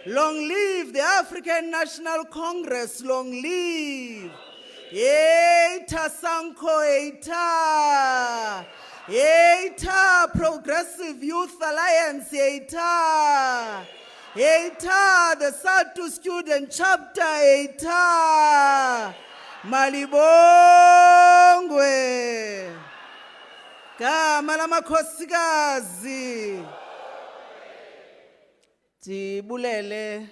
Long live the African National Congress, long live. Eita Sanko Eita. Eita Progressive Youth Alliance, Eita. Eita the SADTU Student Chapter, Eita. Malibongwe. Gama lamakhosikazi. Sibulele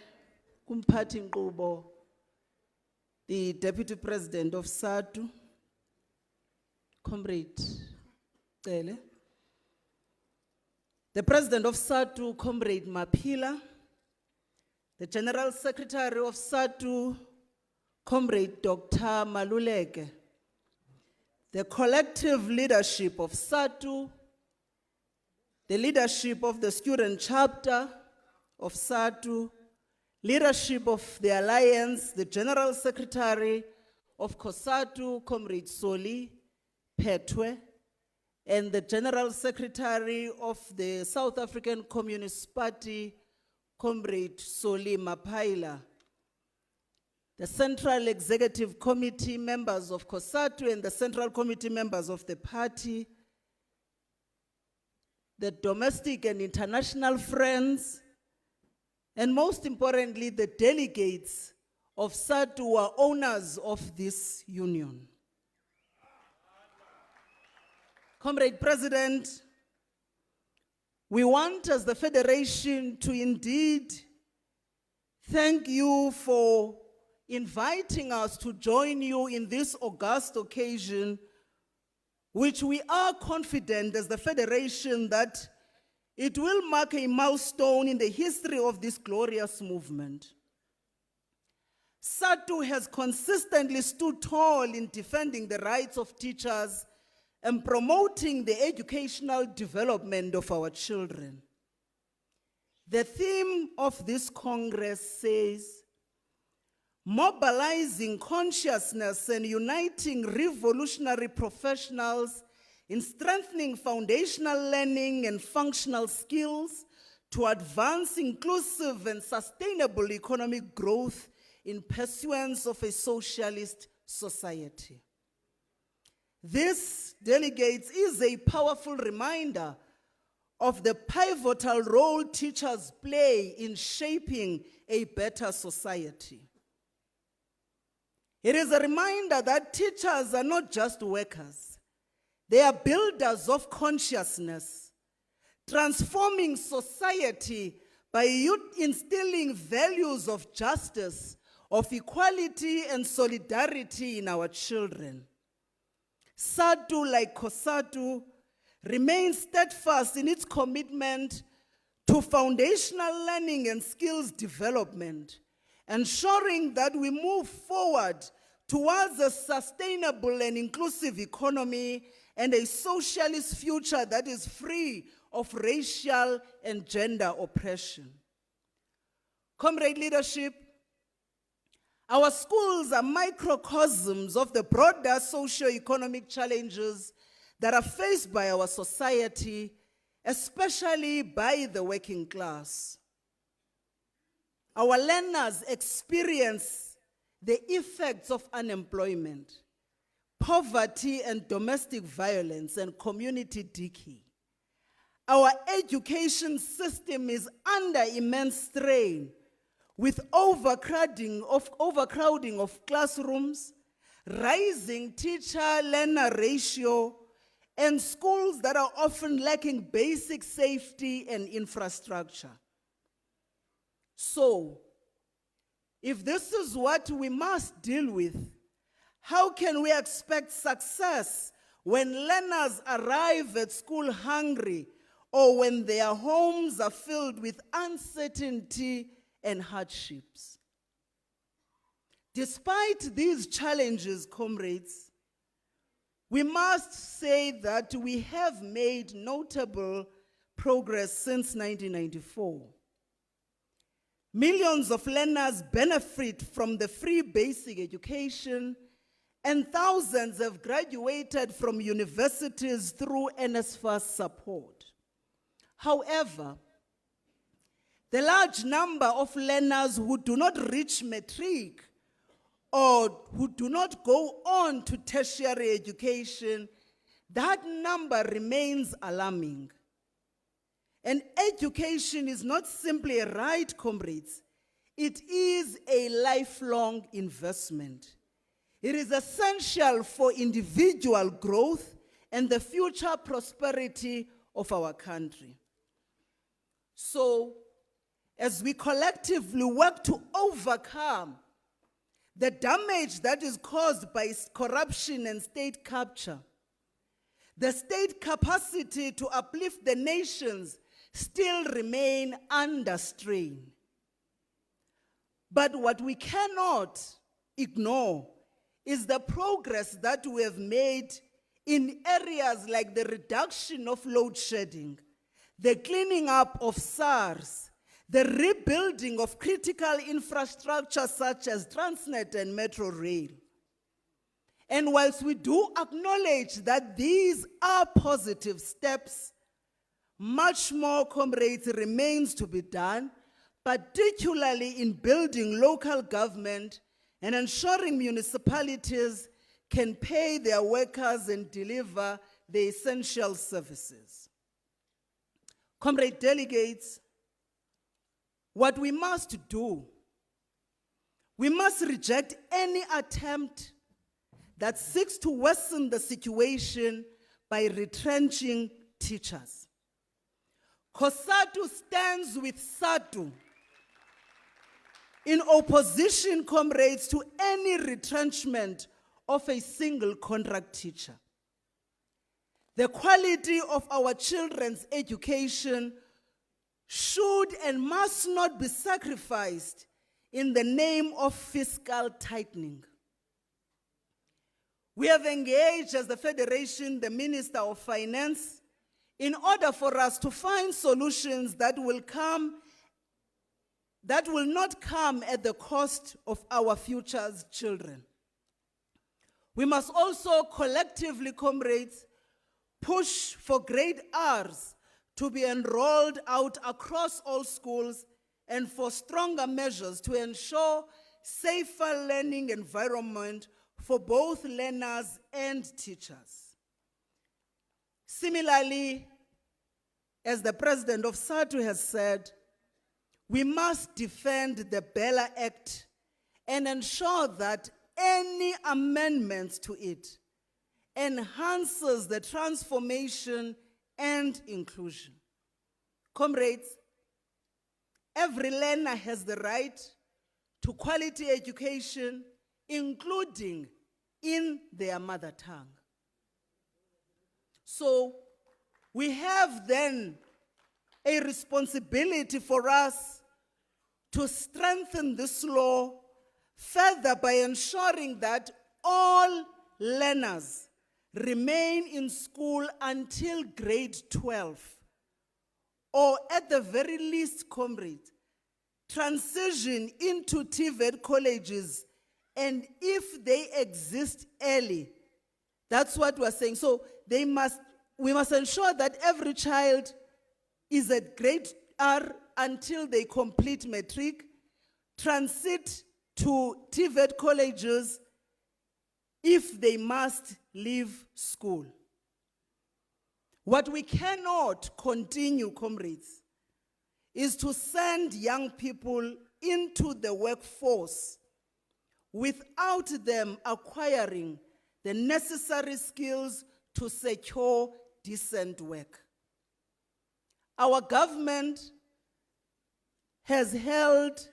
kumphathi nkqubo, the Deputy President of SADTU, Comrade Cele, the President of SADTU, Comrade Mapila, the General Secretary of SADTU, Comrade Dr. Maluleke, the collective leadership of SADTU, the leadership of the student chapter of SADTU, leadership of the Alliance, the General Secretary of Cosatu, Comrade Soli Petwe, and the General Secretary of the South African Communist Party, Comrade Soli Mapaila, the Central Executive Committee members of Cosatu and the Central Committee members of the party, the domestic and international friends, and most importantly, the delegates of SADTU who are owners of this union. Comrade President, we want as the Federation to indeed thank you for inviting us to join you in this august occasion, which we are confident as the Federation that it will mark a milestone in the history of this glorious movement. SADTU has consistently stood tall in defending the rights of teachers and promoting the educational development of our children. The theme of this Congress says, mobilizing consciousness and uniting revolutionary professionals in strengthening foundational learning and functional skills to advance inclusive and sustainable economic growth in pursuance of a socialist society. This, delegates, is a powerful reminder of the pivotal role teachers play in shaping a better society. It is a reminder that teachers are not just workers. They are builders of consciousness, transforming society by instilling values of justice, of equality and solidarity in our children. SADTU, like Cosatu, remains steadfast in its commitment to foundational learning and skills development, ensuring that we move forward towards a sustainable and inclusive economy and a socialist future that is free of racial and gender oppression. Comrade leadership, our schools are microcosms of the broader socio-economic challenges that are faced by our society, especially by the working class. Our learners experience the effects of unemployment, poverty and domestic violence and community decay. Our education system is under immense strain with overcrowding of classrooms, rising teacher-learner ratio, and schools that are often lacking basic safety and infrastructure. So, if this is what we must deal with, how can we expect success when learners arrive at school hungry or when their homes are filled with uncertainty and hardships? Despite these challenges, comrades, we must say that we have made notable progress since 1994. Millions of learners benefit from the free basic education, and thousands have graduated from universities through NSFAS support. However, the large number of learners who do not reach matric or who do not go on to tertiary education, that number remains alarming. And education is not simply a right, comrades. It is a lifelong investment. It is essential for individual growth and the future prosperity of our country. So, as we collectively work to overcome the damage that is caused by corruption and state capture, the state capacity to uplift the nations still remain under strain. But what we cannot ignore is the progress that we have made in areas like the reduction of load shedding, the cleaning up of SARS, the rebuilding of critical infrastructure such as Transnet and Metro Rail. And whilst we do acknowledge that these are positive steps, much more, comrades, remains to be done, particularly in building local government and ensuring municipalities can pay their workers and deliver the essential services. Comrade delegates, what we must do, we must reject any attempt that seeks to worsen the situation by retrenching teachers. Cosatu stands with SADTU in opposition, comrades, to any retrenchment of a single contract teacher. The quality of our children's education should and must not be sacrificed in the name of fiscal tightening. We have engaged as the Federation, the Minister of Finance, in order for us to find solutions that will not come at the cost of our future's children. We must also collectively, comrades, push for grade Rs to be enrolled out across all schools and for stronger measures to ensure safer learning environment for both learners and teachers. Similarly, as the president of SADTU has said, we must defend the Bella Act and ensure that any amendments to it enhances the transformation and inclusion. Comrades, every learner has the right to quality education, including in their mother tongue. So we have then a responsibility for us to strengthen this law further by ensuring that all learners remain in school until grade 12, or at the very least, comrades, transition into TVET colleges, and if they exist early, that's what we're saying. So we must ensure that every child is at grade R until they complete matric, transit to TVET colleges if they must leave school. What we cannot continue, comrades, is to send young people into the workforce without them acquiring the necessary skills to secure decent work. Our government has held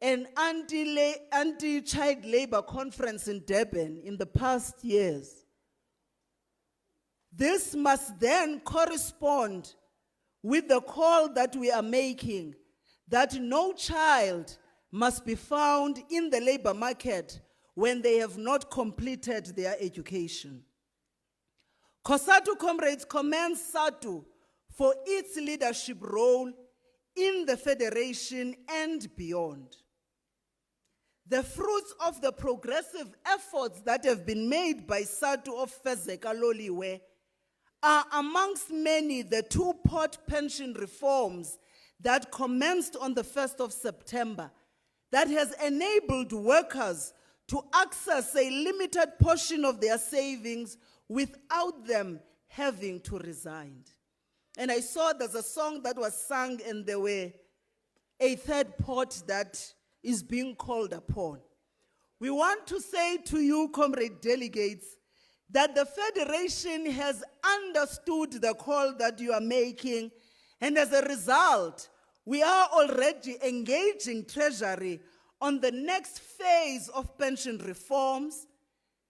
an anti-child labor conference in Durban in the past years. This must then correspond with the call that we are making that no child must be found in the labor market when they have not completed their education. Cosatu, comrades, commends SADTU for its leadership role in the Federation and beyond. The fruits of the progressive efforts that have been made by SADTU of Fezeka Loliwe are amongst many the two-pot pension reforms that commenced on the 1st of September that has enabled workers to access a limited portion of their savings without them having to resign. And I saw there's a song that was sung and there were a third pot that is being called upon. We want to say to you, comrade delegates, that the Federation has understood the call that you are making, and as a result, we are already engaging Treasury on the next phase of pension reforms,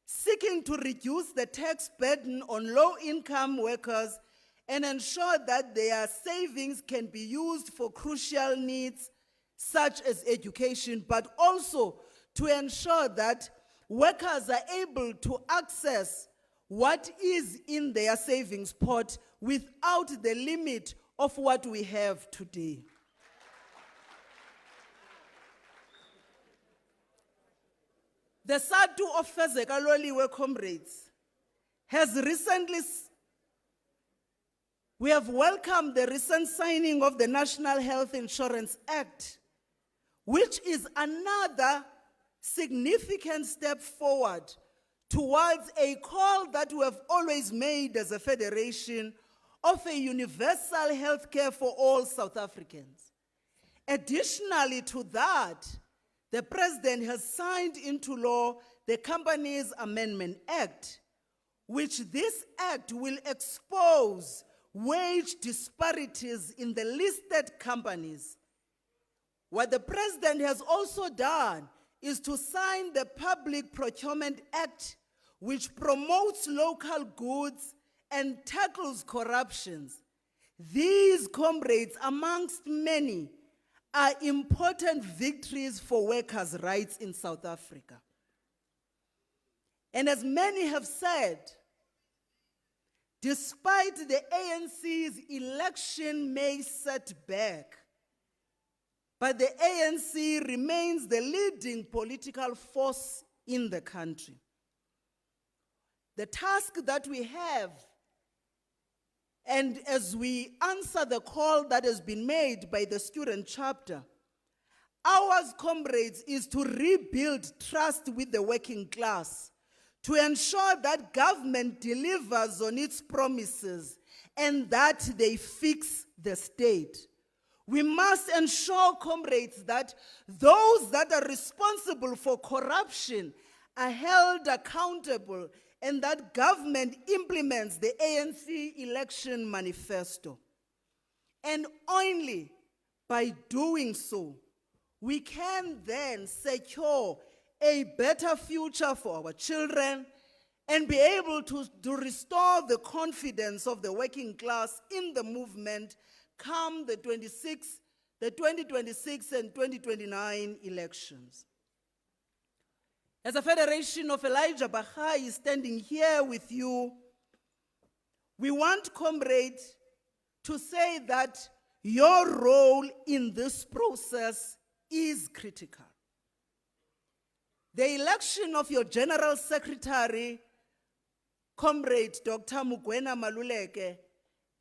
seeking to reduce the tax burden on low-income workers and ensure that their savings can be used for crucial needs such as education, but also to ensure that workers are able to access what is in their savings pot without the limit of what we have today. The SADTU of Loliwe, comrades, has recently, we have welcomed the recent signing of the National Health Insurance Act, which is another significant step forward towards a call that we have always made as a federation of a universal health care for all South Africans. Additionally to that, the President has signed into law the Companies Amendment Act, which this act will expose wage disparities in the listed companies. What the President has also done is to sign the Public Procurement Act, which promotes local goods and tackles corruptions. These, comrades, amongst many, are important victories for workers' rights in South Africa. And as many have said, despite the ANC's election may setback, but the ANC remains the leading political force in the country. The task that we have, and as we answer the call that has been made by the student chapter, ours, comrades, is to rebuild trust with the working class, to ensure that government delivers on its promises and that they fix the state. We must ensure, comrades, that those that are responsible for corruption are held accountable and that government implements the ANC election manifesto. And only by doing so, we can then secure a better future for our children and be able to restore the confidence of the working class in the movement come the 2026 and 2029 elections. As a federation of Elijah Bahai standing here with you, we want, comrades, to say that your role in this process is critical. The election of your General Secretary, Comrade Dr. Mugwena Maluleke,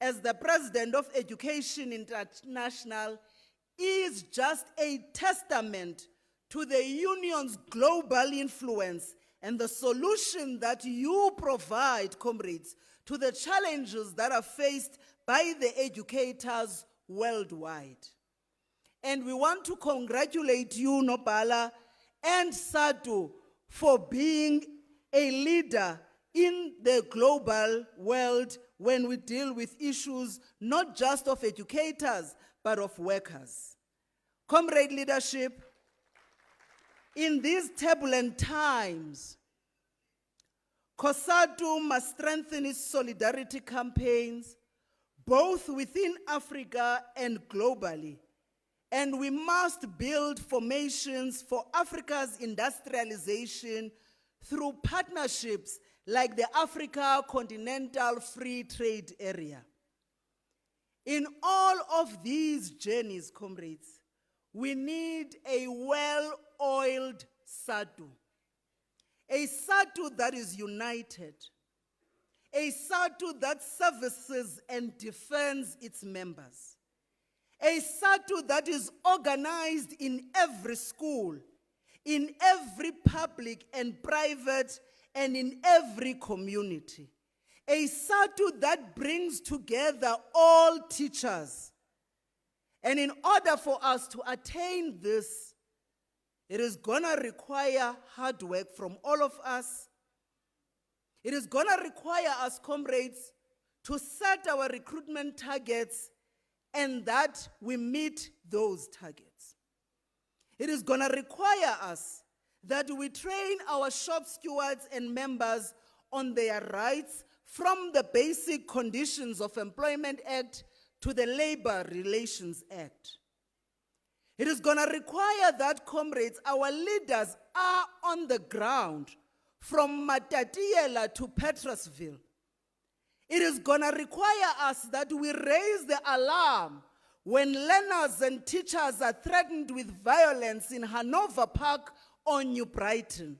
as the President of Education International, is just a testament to the union's global influence and the solution that you provide, comrades, to the challenges that are faced by the educators worldwide. And we want to congratulate you, Nobala, and SADTU for being a leader in the global world when we deal with issues not just of educators, but of workers. Comrade leadership, in these turbulent times, Cosatu must strengthen its solidarity campaigns, both within Africa and globally. And we must build formations for Africa's industrialization through partnerships like the Africa Continental Free Trade Area. In all of these journeys, comrades, we need a well-oiled SADTU. A SADTU that is united. A SADTU that services and defends its members. A SADTU that is organized in every school, in every public and private, and in every community. A SADTU that brings together all teachers. And in order for us to attain this, it is gonna require hard work from all of us. It is gonna require us, comrades, to set our recruitment targets and that we meet those targets. It is gonna require us that we train our shop stewards and members on their rights from the Basic Conditions of Employment Act to the Labor Relations Act. It is gonna require that, comrades, our leaders are on the ground from Matatiela to Petrusville. It is gonna require us that we raise the alarm when learners and teachers are threatened with violence in Hanover Park or New Brighton.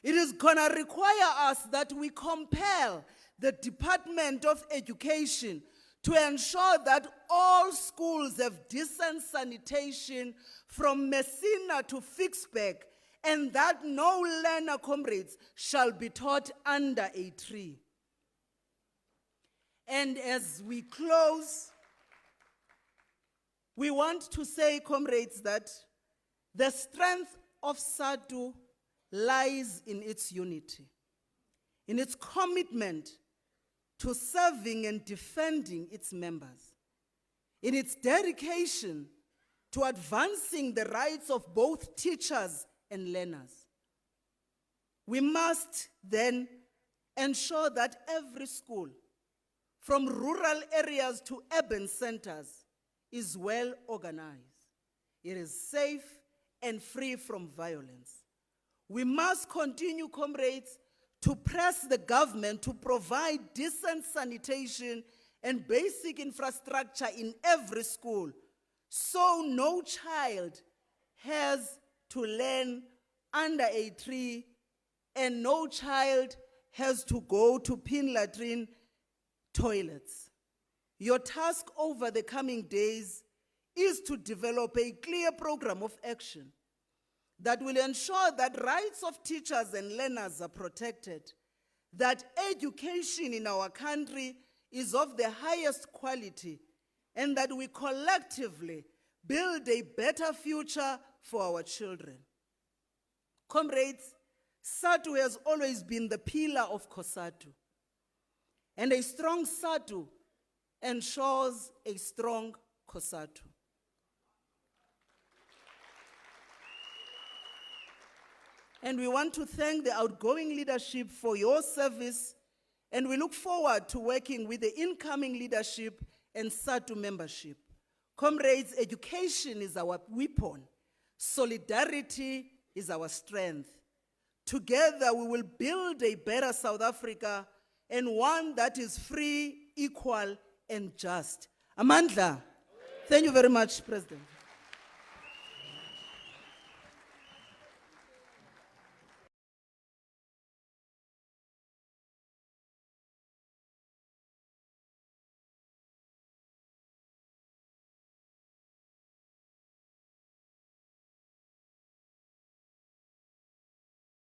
It is gonna require us that we compel the Department of Education to ensure that all schools have decent sanitation from Messina to Fixburg, and that no learner, comrades, shall be taught under a tree. And as we close, we want to say, comrades, that the strength of SADTU lies in its unity, in its commitment to serving and defending its members, in its dedication to advancing the rights of both teachers and learners. We must then ensure that every school, from rural areas to urban centers, is well organized. It is safe and free from violence. We must continue, comrades, to press the government to provide decent sanitation and basic infrastructure in every school, so no child has to learn under a tree and no child has to go to pin latrine toilets. Your task over the coming days is to develop a clear program of action that will ensure that rights of teachers and learners are protected, that education in our country is of the highest quality, and that we collectively build a better future for our children. Comrades, SADTU has always been the pillar of Cosatu, and a strong SADTU ensures a strong Cosatu. And we want to thank the outgoing leadership for your service, and we look forward to working with the incoming leadership and SADTU membership. Comrades, education is our weapon. Solidarity is our strength. Together we will build a better South Africa, and one that is free, equal, and just. Amandla. Thank you very much, President.